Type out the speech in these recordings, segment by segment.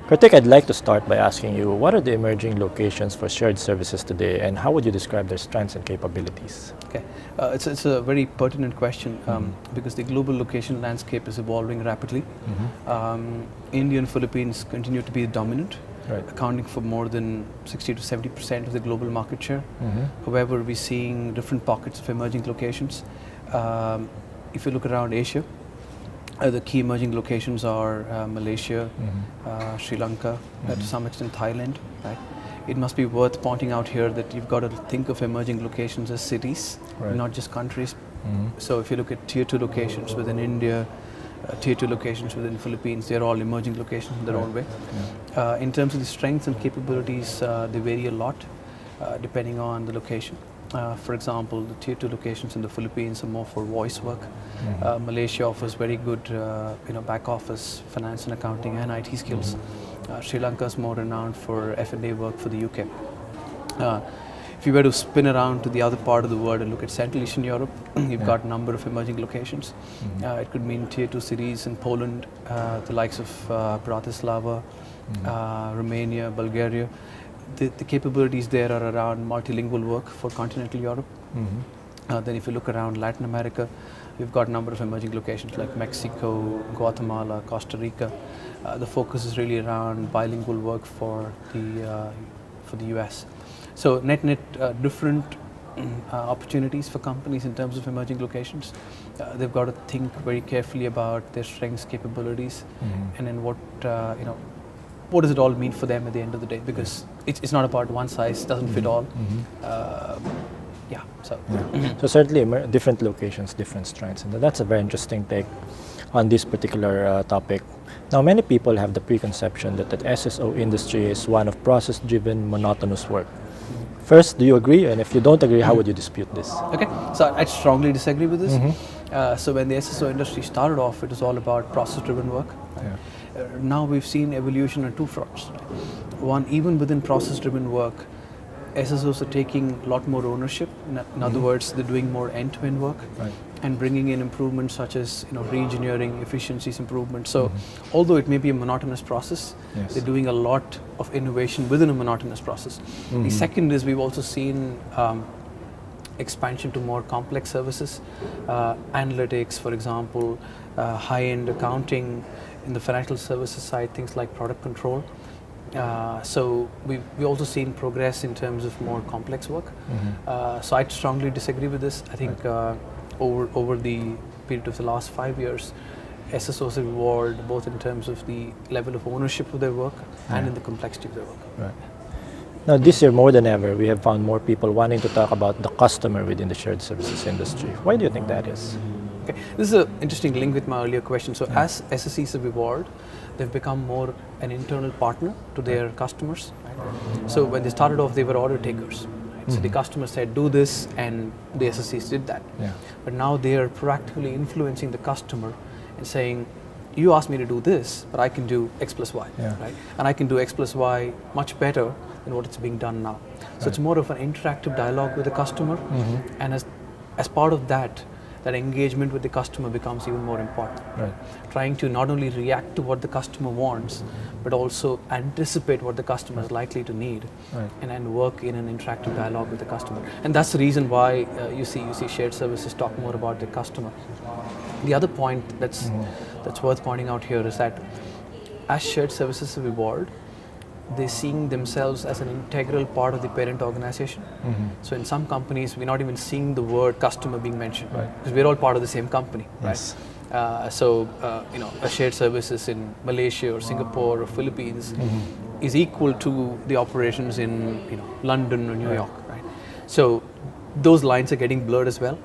Karthik, I'd like to start by asking you, what are the emerging locations for shared services today, and how would you describe their strengths and capabilities? Okay, it's a very pertinent question because the global location landscape is evolving rapidly. India and Philippines continue to be dominant, accounting for more than 60 to 70% of the global market share. However, we're seeing different pockets of emerging locations. If you look around Asia, the key emerging locations are Malaysia, Sri Lanka, to some extent Thailand. Right? It must be worth pointing out here that you've got to think of emerging locations as cities, not just countries. So if you look at tier 2 locations within India, tier 2 locations within Philippines, they're all emerging locations in their own way. In terms of the strengths and capabilities, they vary a lot depending on the location. For example, the tier 2 locations in the Philippines are more for voice work. Malaysia offers very good back office, finance and accounting and IT skills. Sri Lanka is more renowned for F&A work for the UK. If you were to spin around to the other part of the world and look at Central Eastern Europe, you've got a number of emerging locations. It could mean tier 2 cities in Poland, the likes of Bratislava, Romania, Bulgaria. The capabilities there are around multilingual work for continental Europe. Then if you look around Latin America, we've got a number of emerging locations like Mexico, Guatemala, Costa Rica. The focus is really around bilingual work for the US. So net different opportunities for companies in terms of emerging locations. They've got to think very carefully about their strengths, capabilities, and then what does it all mean for them at the end of the day? Because it's not about one size doesn't fit all. So certainly different locations, different strengths, and that's a very interesting take on this particular topic. Now, many people have the preconception that the SSO industry is one of process-driven, monotonous work. First, do you agree? And if you don't agree, how would you dispute this? Okay, so I strongly disagree with this. So when the SSO industry started off, it was all about process-driven work. Right? Now we've seen evolution on two fronts. Right? One, even within process-driven work, SSOs are taking a lot more ownership. In other words, they're doing more end-to-end work and bringing in improvements such as re-engineering, efficiencies improvements. So although it may be a monotonous process, they're doing a lot of innovation within a monotonous process. The second is we've also seen expansion to more complex services, analytics, for example, high-end accounting in the financial services side, things like product control. So we've also seen progress in terms of more complex work. So I strongly disagree with this. I think over the period of the last 5 years, SSOs have evolved both in terms of the level of ownership of their work and in the complexity of their work. Right. Now, this year more than ever, we have found more people wanting to talk about the customer within the shared services industry. Why do you think that is? Okay. This is an interesting link with my earlier question. So as SSEs have evolved, they've become more an internal partner to their customers. Right? So when they started off, they were order takers. Right? So the customer said, do this, and the SSEs did that. But now they are proactively influencing the customer and saying, you asked me to do this, but I can do X plus Y. Right? And I can do X plus Y much better than what it's being done now. So it's more of an interactive dialogue with the customer. And as part of that engagement with the customer becomes even more important. Trying to not only react to what the customer wants, but also anticipate what the customer is likely to need, and then work in an interactive dialogue with the customer. And that's the reason why you see shared services talk more about the customer. The other point that's worth pointing out here is that as shared services have evolved, they're seeing themselves as an integral part of the parent organization. So in some companies, we're not even seeing the word customer being mentioned, because we're all part of the same company. So a shared services in Malaysia or Singapore or Philippines is equal to the operations in London or New York. So those lines are getting blurred as well.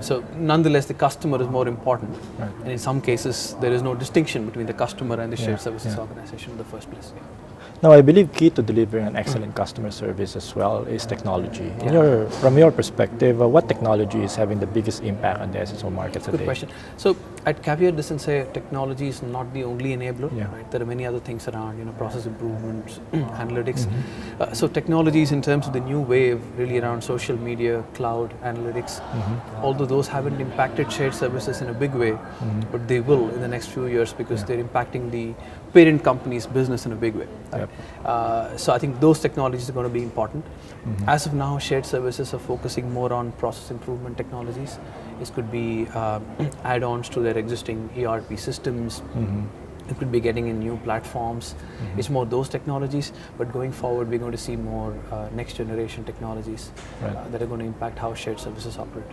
So nonetheless, the customer is more important. And in some cases, there is no distinction between the customer and the shared services organization in the first place. Now, I believe key to delivering an excellent customer service as well is technology. From your perspective, what technology is having the biggest impact on the SSO market today? Good question. So I'd caveat this and say technology is not the only enabler. Yeah. Right? There are many other things around, process improvements, analytics. So technologies in terms of the new wave, really around social media, cloud, analytics, although those haven't impacted shared services in a big way, but they will in the next few years because they're impacting the parent company's business in a big way. Right? So I think those technologies are going to be important. As of now, shared services are focusing more on process improvement technologies. This could be add-ons to their existing ERP systems. It could be getting in new platforms. It's more those technologies, but going forward, we're going to see more next generation technologies that are going to impact how shared services operate.